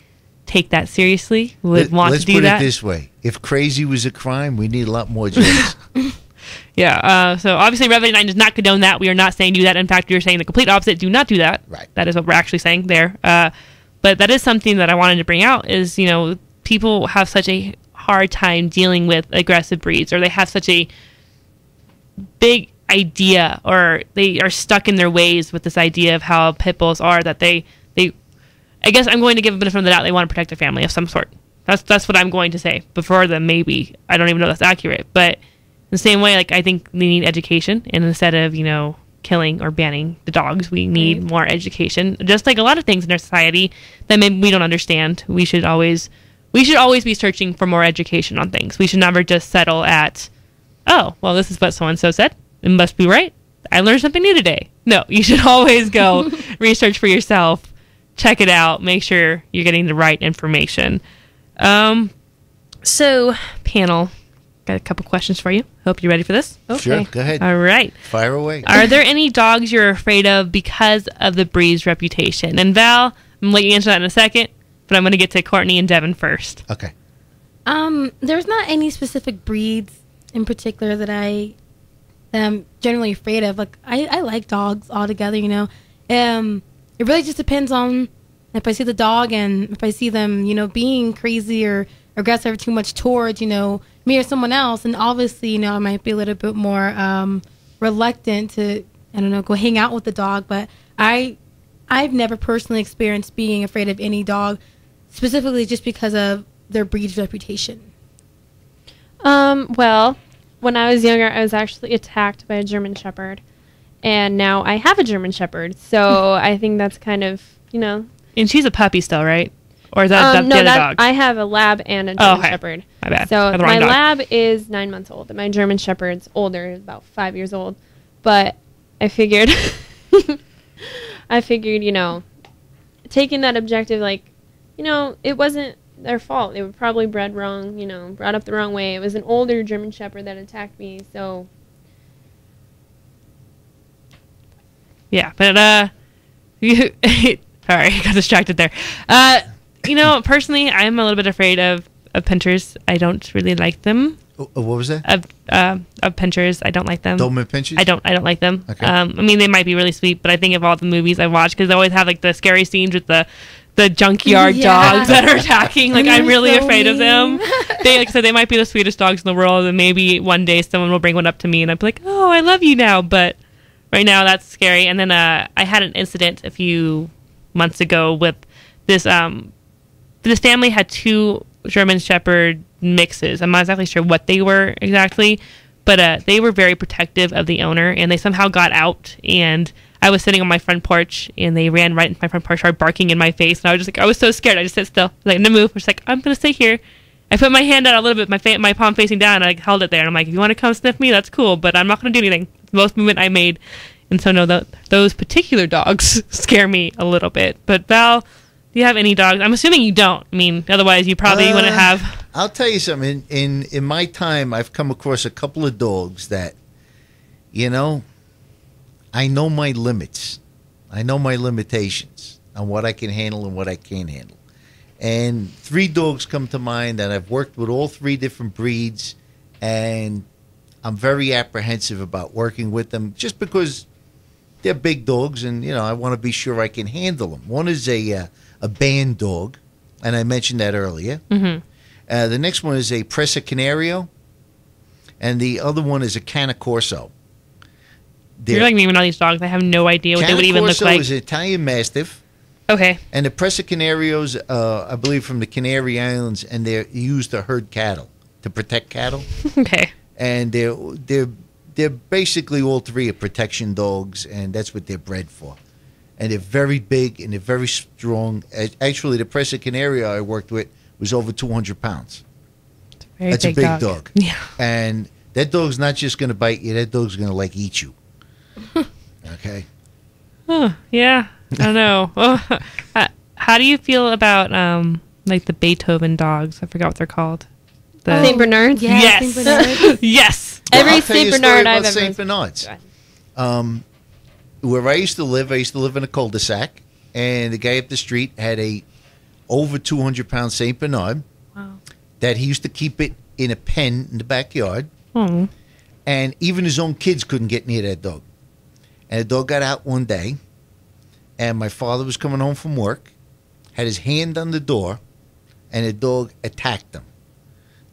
take that seriously, want to do that.
Let's put it this way. If crazy was a crime, we need a lot more judges.
Yeah, so obviously REV89 does not condone that. We are not saying do that. In fact, we are saying the complete opposite. Do not do that.
Right.
That is what we're actually saying there. But that is something that I wanted to bring out is, people have such a hard time dealing with aggressive breeds, or they have such a big idea, or they are stuck in their ways with this idea of how pit bulls are, that they I guess I'm going to give a benefit of the doubt they want to protect a family of some sort. That's what I'm going to say. Before the maybe. I don't even know if that's accurate. But in the same way, I think we need education, and instead of, killing or banning the dogs, we need more education. Just like a lot of things in our society that maybe we don't understand. We should always be searching for more education on things. We should never just settle at, oh, well, this is what so-and-so said. It must be right. I learned something new today. No, you should always go research for yourself, check it out, make sure you're getting the right information. So, panel, got a couple questions for you. Hope you're ready for this.
Okay. Sure, go ahead.
All right.
Fire away.
Are there any dogs you're afraid of because of the breed's reputation? And Val, I'm going to let you answer that in a second, but I'm going to get to Courtney and Devin first.
Okay.
There's not any specific breeds in particular that I'm generally afraid of. I like dogs altogether, it really just depends on if I see the dog and if I see them, being crazy or aggressive or too much towards, me or someone else. And obviously, I might be a little bit more reluctant to, go hang out with the dog. But I've never personally experienced being afraid of any dog, specifically just because of their breed's reputation.
Well, when I was younger, I was actually attacked by a German Shepherd. And now I have a German Shepherd. So I think that's kind of,
And she's a puppy still, right? Or is that the other dog?
I have a lab and a German Shepherd.
My bad.
So my lab is 9 months old. And my German Shepherd's older, about 5 years old. But I figured, taking that objective, it wasn't their fault. They were probably bred wrong, brought up the wrong way. It was an older German Shepherd that attacked me, so...
Yeah, but, sorry, I got distracted there. Personally, I'm a little bit afraid of pinchers. I don't really like them.
What was that?
Of pinchers. I don't like them.
Doberman pinchers?
I don't like them.
Okay.
They might be really sweet, but I think of all the movies I watch, because they always have, the scary scenes with the junkyard dogs that are attacking. I'm really afraid of them. They, like I said, they might be the sweetest dogs in the world, and maybe one day someone will bring one up to me, and I'll be like, oh, I love you now, but... Right now, that's scary. And then I had an incident a few months ago with this. This family had two German Shepherd mixes. I'm not exactly sure what they were exactly, but they were very protective of the owner, and they somehow got out. And I was sitting on my front porch, and they ran right into my front porch, started barking in my face. And I was just I was so scared. I just sit still, no move. I was I'm gonna stay here. I put my hand out a little bit, my palm facing down, and I held it there. And I'm like, if you want to come sniff me, that's cool, but I'm not going to do anything. It's the most movement I made. And so, no, those particular dogs scare me a little bit. But, Val, do you have any dogs? I'm assuming you don't. Otherwise you probably wouldn't have.
I'll tell you something. In my time, I've come across a couple of dogs that, I know my limits. I know my limitations on what I can handle and what I can't handle. And 3 dogs come to mind that I've worked with all 3 different breeds, and I'm very apprehensive about working with them just because they're big dogs, and I want to be sure I can handle them. One is a band dog, and I mentioned that earlier.
Mm-hmm.
The next one is a Presa Canario, and the other one is a Canna Corso.
You're like me with all these dogs. I have no idea what they would even look like.
Canna Corso is an Italian Mastiff.
Okay.
And the Presa Canarios, I believe, from the Canary Islands, and they're used to herd cattle, to protect cattle.
Okay.
And they're basically all 3 are protection dogs, and that's what they're bred for. And they're very big, and they're very strong. Actually, the Presa Canario I worked with was over 200 pounds.
Very
That's a big dog.
Yeah.
And that dog's not just going to bite you. That dog's going to like eat you. Okay.
Oh, yeah. I don't know. How do you feel about like the Beethoven dogs? I forgot what they're called. The
Saint Bernards.
Yeah,
Yes.
Saint Bernard.
Yes.
Every
I'll tell you
Saint
a story
Bernard
about
I've ever
Saint Bernards. Where I used to live in a cul-de-sac, and the guy up the street had a over 200-pound Saint Bernard.
Wow.
That he used to keep it in a pen in the backyard,
Oh.
and even his own kids couldn't get near that dog. And the dog got out one day, and my father was coming home from work, had his hand on the door, and the dog attacked him.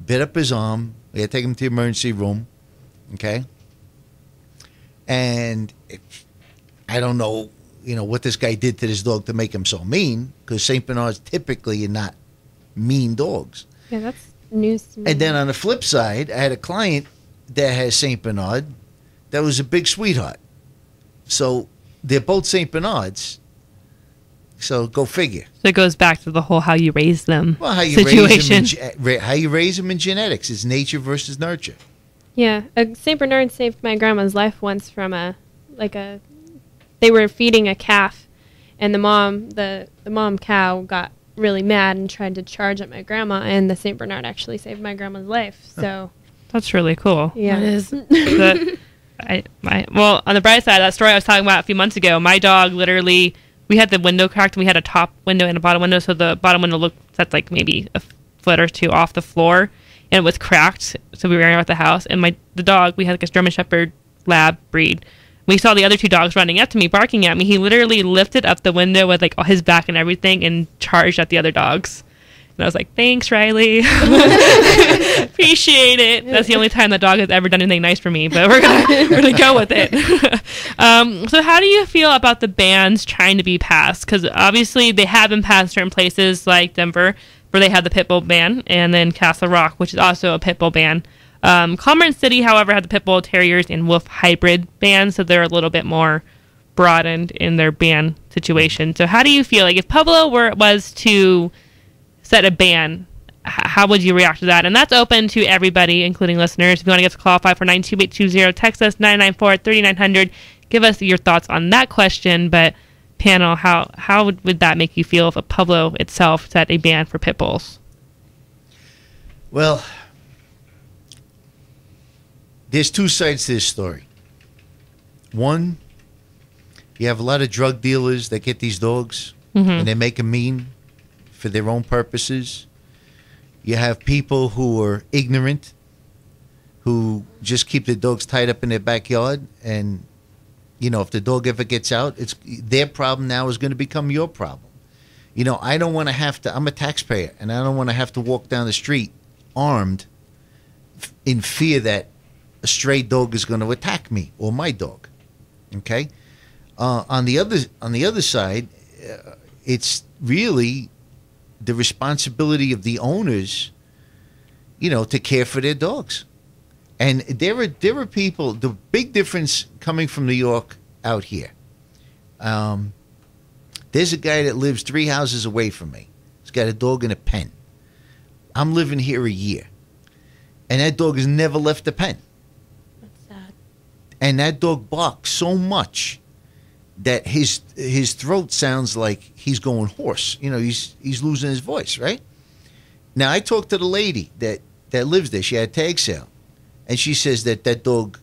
Bit up his arm. We had to take him to the emergency room. Okay? And I don't know, what this guy did to this dog to make him so mean, because St. Bernards typically are not mean dogs.
Yeah, that's news to me.
And then on the flip side, I had a client that has St. Bernard that was a big sweetheart. So they're both St. Bernards. So go figure.
So it goes back to the whole how you raise them
Well, how you
situation.
raise them in genetics. It's nature versus nurture.
Yeah, Saint Bernard saved my grandma's life once from they were feeding a calf, and the mom cow got really mad and tried to charge at my grandma, and the Saint Bernard actually saved my grandma's life. So
That's really cool.
yeah,
It is.
Well, on the bright side, that story I was talking about a few months ago, my dog literally, we had the window cracked, and we had a top window and a bottom window, so the bottom window looked that's like maybe a foot or two off the floor, and it was cracked. So we were out the house, and the dog, we had like a German Shepherd Lab breed. We saw the other two dogs running up to me, barking at me. He literally lifted up the window with like his back and everything, and charged at the other dogs. And I was like, "Thanks, Riley. Appreciate it." That's the only time that dog has ever done anything nice for me. But we're gonna go with it. So, how do you feel about the bans trying to be passed? Because obviously they have been passed in certain places like Denver, where they have the pit bull ban, and then Castle Rock, which is also a pit bull ban. Commerce City, however, had the pit bull terriers and wolf hybrid ban, so they're a little bit more broadened in their ban situation. So, how do you feel like if Pueblo was to set a ban, how would you react to that? And that's open to everybody, including listeners. If you want to get us a call, 549-2820, text us 994-3900. Give us your thoughts on that question. But panel, how would that make you feel if a Pueblo itself set a ban for pit bulls?
Well, there's two sides to this story. One, you have a lot of drug dealers that get these dogs, and they make them mean for their own purposes. You have people who are ignorant, who just keep the dogs tied up in their backyard, and if the dog ever gets out, it's their problem now is going to become your problem. I don't want to have to. I'm a taxpayer, and I don't want to have to walk down the street armed in fear that a stray dog is going to attack me or my dog. Okay. On the other side, it's really the responsibility of the owners, to care for their dogs. And there are people. The big difference coming from New York out here. There's a guy that lives 3 houses away from me. He's got a dog in a pen. I'm living here a year, and that dog has never left the pen.
That's sad.
And that dog barks so much that his throat sounds like he's going hoarse. He's losing his voice, right? Now, I talked to the lady that lives there. She had a tag sale. And she says that dog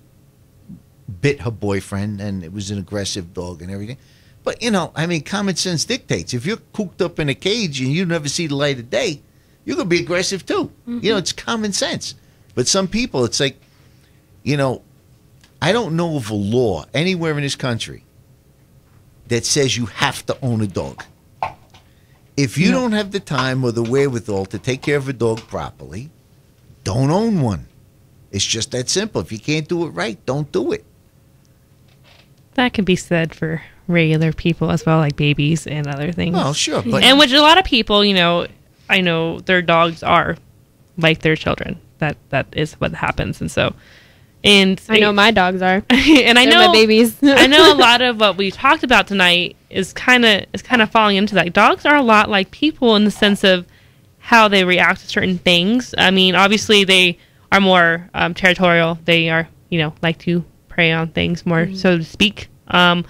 bit her boyfriend, and it was an aggressive dog and everything. But, common sense dictates. If you're cooped up in a cage and you never see the light of day, you're going to be aggressive too. It's common sense. But some people, it's like, I don't know of a law anywhere in this country that says you have to own a dog. If you don't have the time or the wherewithal to take care of a dog properly, don't own one. It's just that simple. If you can't do it right, don't do it.
That can be said for regular people as well, like babies and other things.
Oh, sure. But
And which a lot of people, I know their dogs are like their children. That is what happens. And so, I
know my dogs are.
And I
They're
know
my babies.
I know a lot of what we talked about tonight is kind of falling into that. Dogs are a lot like people in the sense of how they react to certain things. I mean, obviously they are more territorial. They are, like to prey on things more, so to speak. But,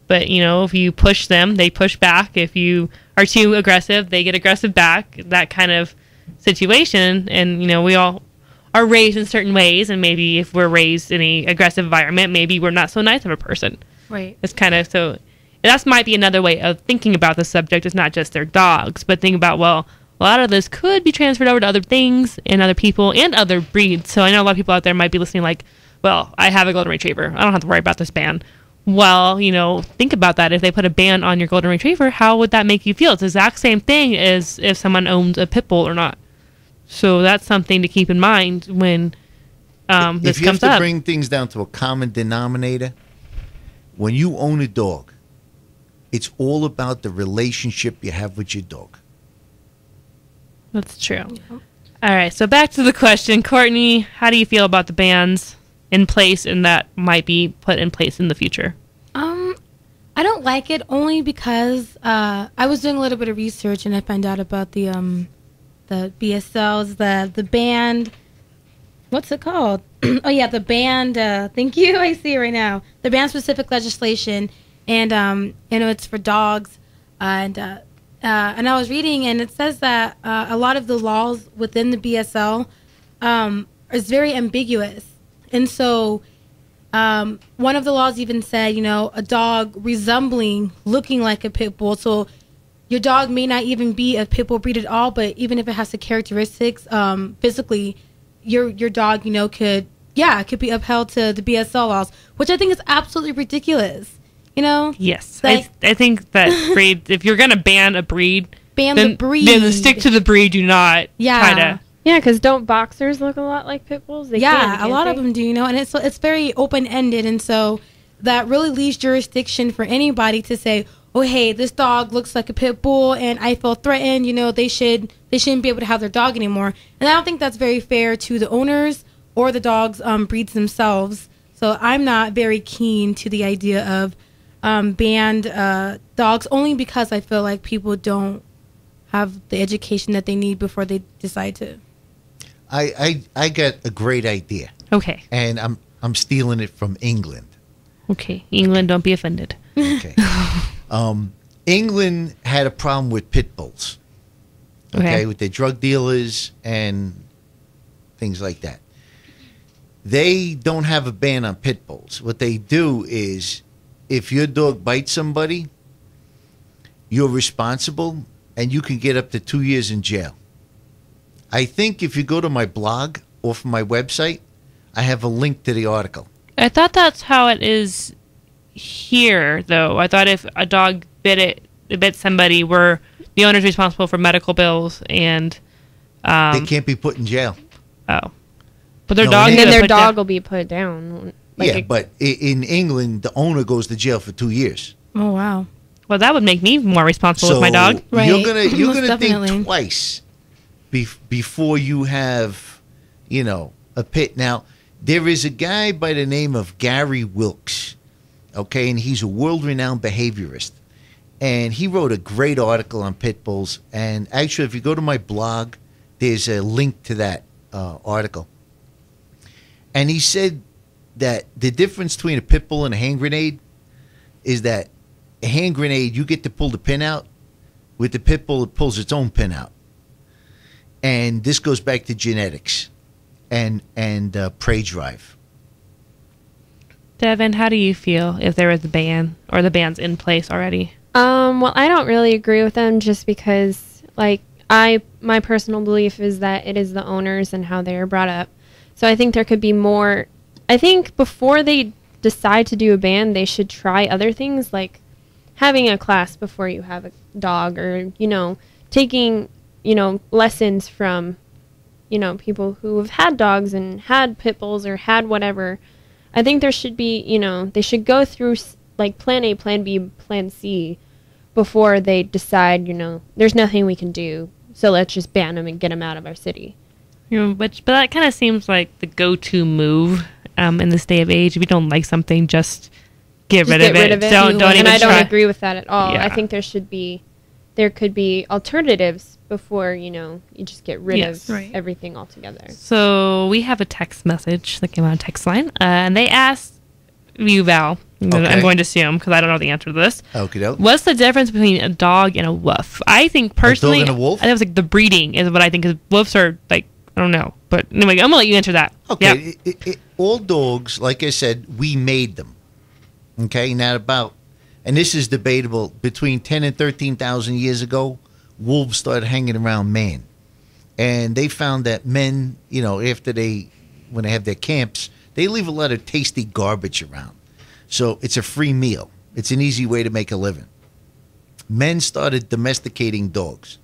if you push them, they push back. If you are too aggressive, they get aggressive back. That kind of situation. And, we all are raised in certain ways. And maybe if we're raised in a aggressive environment, maybe we're not so nice of a person.
Right.
It's kind of so that might be another way of thinking about the subject. It's not just their dogs, but think about, well, a lot of this could be transferred over to other things and other people and other breeds. So I know a lot of people out there might be listening like, well, I have a golden retriever. I don't have to worry about this ban. Well, think about that. If they put a ban on your golden retriever, how would that make you feel? It's the exact same thing as if someone owns a pit bull or not. So that's something to keep in mind when this comes up.
If you have to bring things down to a common denominator, when you own a dog, it's all about the relationship you have with your dog.
That's true. All right, so back to the question. Courtney, how do you feel about the bans in place and that might be put in place in the future?
I don't like it only because I was doing a little bit of research and I found out about the BSLs, the banned, what's it called? Oh yeah, the banned. Thank you. I see it right now. The banned specific legislation, and it's for dogs, and I was reading, and it says that a lot of the laws within the BSL is very ambiguous, and so one of the laws even said, a dog resembling, looking like a pit bull. So your dog may not even be a pit bull breed at all, but even if it has the characteristics physically, your dog, could be upheld to the BSL laws, which I think is absolutely ridiculous.
Yes, like, I think that breed. If you're gonna ban a breed,
the breed.
Then stick to the breed. Do not try to.
Yeah, because don't boxers look a lot like pit bulls? They
a lot of them do. And it's very open ended, and so that really leaves jurisdiction for anybody to say, oh, hey, this dog looks like a pit bull and I feel threatened, they shouldn't be able to have their dog anymore. And I don't think that's very fair to the owners or the dogs' breeds themselves. So I'm not very keen to the idea of banned dogs, only because I feel like people don't have the education that they need before they decide to.
I got a great idea.
Okay.
And I'm stealing it from England.
Okay. England, don't be offended.
Okay. England had a problem with pit bulls. Okay, with their drug dealers and things like that. They don't have a ban on pit bulls. What they do is, if your dog bites somebody, you're responsible and you can get up to 2 years in jail. I think if you go to my blog or from my website, I have a link to the article.
I thought that's how it is here, though. I thought if a dog bit somebody, the owner's responsible for medical bills and
they can't be put in jail.
Oh, but their dog,
and then their dog will be put down.
But in England, the owner goes to jail for 2 years.
Oh wow!
Well, that would make me more responsible with my dog.
Right. You're gonna think twice before you have, a pit. Now, there is a guy by the name of Gary Wilkes, okay, and he's a world-renowned behaviorist. And he wrote a great article on pit bulls. And actually, if you go to my blog, there's a link to that article. And he said that the difference between a pit bull and a hand grenade is that a hand grenade, you get to pull the pin out. With the pit bull, it pulls its own pin out. And this goes back to genetics and prey drive.
Devin, how do you feel if there was a ban or the ban's in place already?
Well, I don't really agree with them just because, my personal belief is that it is the owners and how they are brought up. So I think there could be more. I think before they decide to do a ban, they should try other things like having a class before you have a dog or, taking, lessons from, people who have had dogs and had pit bulls or had whatever. I think there should be, they should go through plan A, plan B, plan C before they decide, there's nothing we can do, so let's just ban them and get them out of our city.
But that kind of seems like the go-to move in this day of age. If you don't like something, just get rid of it. Don't even
and I
try.
don't agree with that at all.
Yeah.
I think there should be, there could be alternatives before, you just get rid
Yes.
of
Right.
everything altogether.
So we have a text message that came on a text line, and they asked you, Val. I'm
Okay.
going to assume because I don't know the answer to this.
Okie doke.
What's the difference between a dog and a wolf? I think personally,
and a wolf?
I think it was like the breeding is what I think. Because wolves are like, I don't know, but anyway, I'm gonna let you answer that.
Okay.
Yep.
All dogs, like I said, we made them. Okay. Now and this is debatable, between 10 and 13,000 years ago, wolves started hanging around man. And they found that men, after when they have their camps, they leave a lot of tasty garbage around. So it's a free meal. It's an easy way to make a living. Men started domesticating dogs.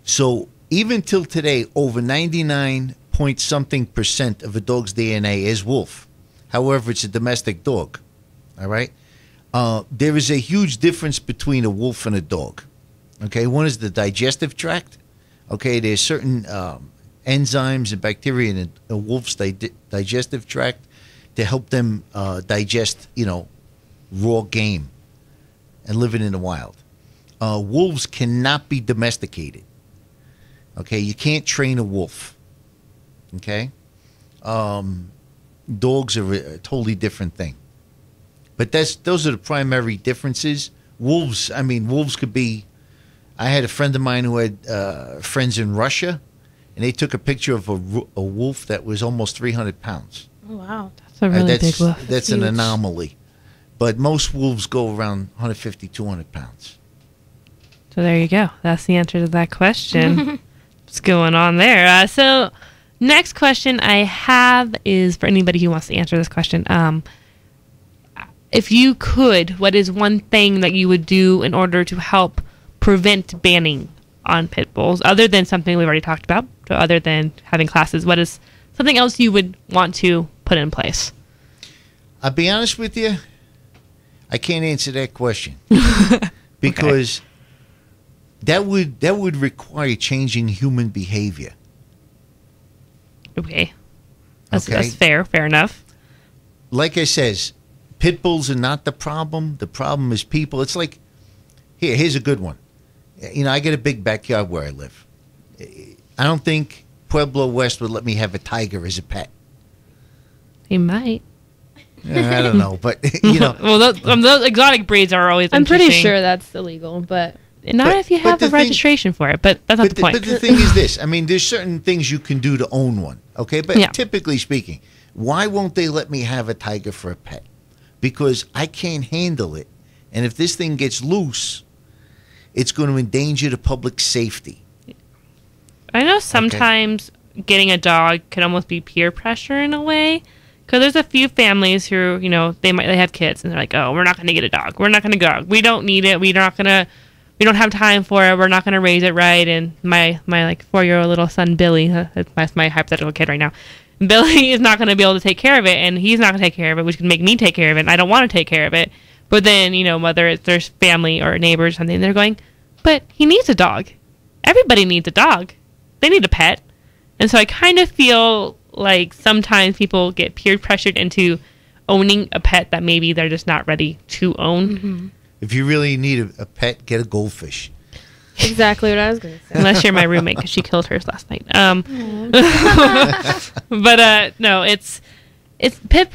So even till today, over 99 point something % of a dog's DNA is wolf. However, it's a domestic dog. All right. There is a huge difference between a wolf and a dog. Okay. One is the digestive tract. Okay. There's certain enzymes and bacteria in a wolf's digestive tract to help them digest, raw game and living in the wild. Wolves cannot be domesticated. Okay, you can't train a wolf. Okay, dogs are a totally different thing. But those are the primary differences. Wolves could be. I had a friend of mine who had friends in Russia, and they took a picture of a wolf that was almost 300 pounds.
Oh, wow.
That's a really big wolf.
That's an
huge.
anomaly. But most wolves go around 150, 200 pounds.
So there you go. That's the answer to that question. What's going on there? So next question I have is for anybody who wants to answer this question. If you could, what is one thing that you would do in order to help prevent banning on pit bulls, other than something we've already talked about, so other than having classes? What is something else you would want to put in place?
I'll be honest with you, I can't answer that question because that would require changing human behavior.
Okay. That's fair. Fair enough.
Like I says, pit bulls are not the problem. The problem is people. It's like, here's a good one. I get a big backyard where I live. I don't think Pueblo West would let me have a tiger as a pet.
He might.
I don't know, but
well, those exotic breeds are always.
I'm pretty
interesting.
sure that's illegal, but
Not if you have a registration for it, but that's not the point.
But the thing is this. I mean, there's certain things you can do to own one, okay? But typically speaking, why won't they let me have a tiger for a pet? Because I can't handle it. And if this thing gets loose, it's going to endanger the public safety.
I know sometimes getting a dog can almost be peer pressure in a way. Because there's a few families who, they have kids and they're like, oh, we're not going to get a dog. We're not going to go. We don't need it. We don't have time for it. We're not going to raise it right. And my 4-year-old little son, Billy, that's my hypothetical kid right now. Billy is not going to be able to take care of it, and he's not going to take care of it, which can make me take care of it. And I don't want to take care of it. But then, whether it's their family or neighbors or something, they're going, but he needs a dog. Everybody needs a dog. They need a pet. And so I kind of feel like sometimes people get peer pressured into owning a pet that maybe they're just not ready to own.
Mm-hmm.
If you really need a pet, get a goldfish.
Exactly what I was going to say.
Unless you're my roommate, because she killed hers last night. But no, it's Pip.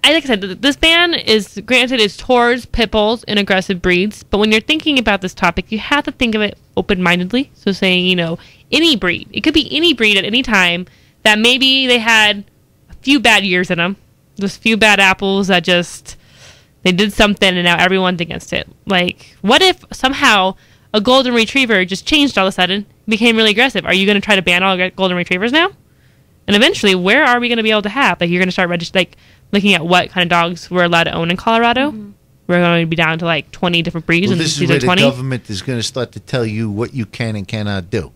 Like I said, this ban is towards pit bulls and aggressive breeds. But when you're thinking about this topic, you have to think of it open-mindedly. So saying, any breed. It could be any breed at any time that maybe they had a few bad years in them. Just a few bad apples that they did something and now everyone's against it. Like, what if somehow a golden retriever just changed all of a sudden, became really aggressive? Are you going to try to ban all golden retrievers now? And eventually, where are we going to be able to have? Like, you're going to start looking at what kind of dogs we're allowed to own in Colorado. Mm-hmm. We're going to be down to 20 different breeds.
Well,
and
this is where the government is going to start to tell you what you can and cannot do.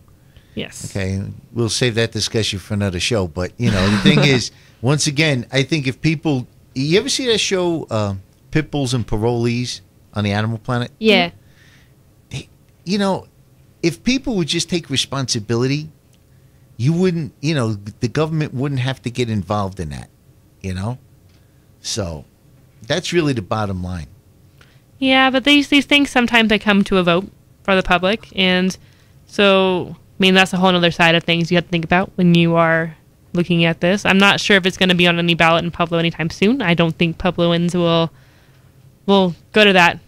Yes.
Okay, we'll save that discussion for another show. But, the thing is, once again, I think if people... You ever see that show, Pit Bulls and Parolees on the Animal Planet?
Yeah.
If people would just take responsibility, you wouldn't, the government wouldn't have to get involved in that, So that's really the bottom line.
Yeah, but these things sometimes they come to a vote, for the public. And so, I mean, that's a whole other side of things you have to think about when you are looking at this. I'm not sure if it's going to be on any ballot in Pueblo anytime soon. I don't think Puebloans will go to that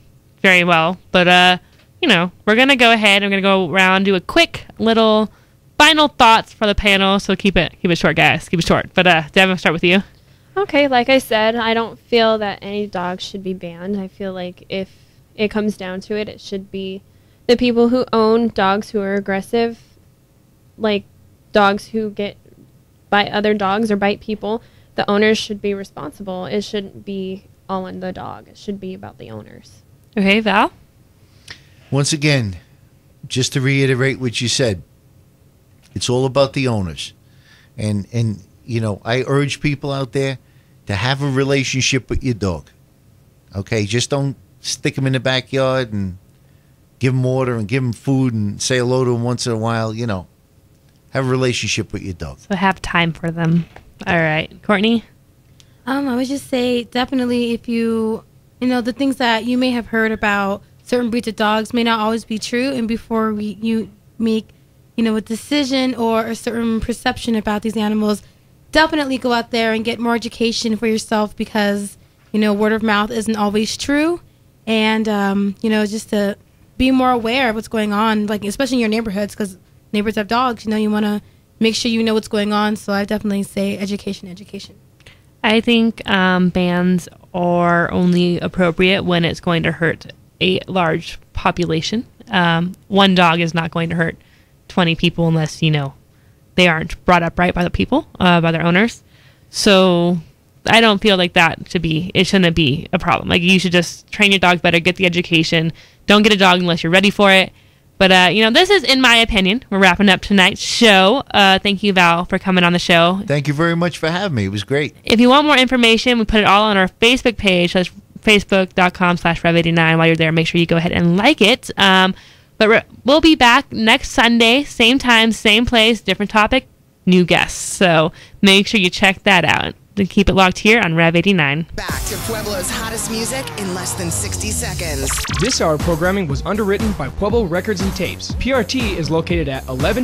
very well. But, you know, we're going to go ahead. I'm going to go around, do a quick little final thoughts for the panel. So keep it short, guys. Keep it short. But, Dev, I'll start with you.
Okay, like I said, I don't feel that any dog should be banned. I feel like if it comes down to it, it should be the people who own dogs who are aggressive, like dogs who get bite other dogs or bite people. The owners should be responsible. It shouldn't be all on the dog. It should be about the owners.
Okay, Val?
Once again, just to reiterate what you said, it's all about the owners. And you know, I urge people out there to have a relationship with your dog. Okay, just don't stick them in the backyard and give them water and give them food and say hello to them once in a while. You know, have a relationship with your dog.
So have time for them. All right, Courtney?
I would just say definitely if you know, the things that you may have heard about certain breeds of dogs may not always be true. And before you make, you know, a decision or a certain perception about these animals, definitely go out there and get more education for yourself because, you know, word of mouth isn't always true. And, you know, just to be more aware of what's going on, like especially in your neighborhoods, because neighbors have dogs, you know, you want to make sure you know what's going on. So I definitely say education.
I think bans are only appropriate when it's going to hurt a large population. One dog is not going to hurt 20 people unless, you know, they aren't brought up right by the people, by their owners. So I don't feel like it shouldn't be a problem. Like, you should just train your dog better, get the education. Don't get a dog unless you're ready for it. But, you know, this is, in my opinion, we're wrapping up tonight's show. Thank you, Val, for coming on the show.
Thank you very much for having me. It was great.
If you want more information, we put it all on our Facebook page. That's facebook.com/rev89. While you're there, make sure you go ahead and like it. But we'll be back next Sunday, same time, same place, different topic, new guests. So make sure you check that out. And keep it locked here on Rev89.
Back to Pueblo's hottest music in less than 60 seconds.
This hour programming was underwritten by Pueblo Records and Tapes. PRT is located at 11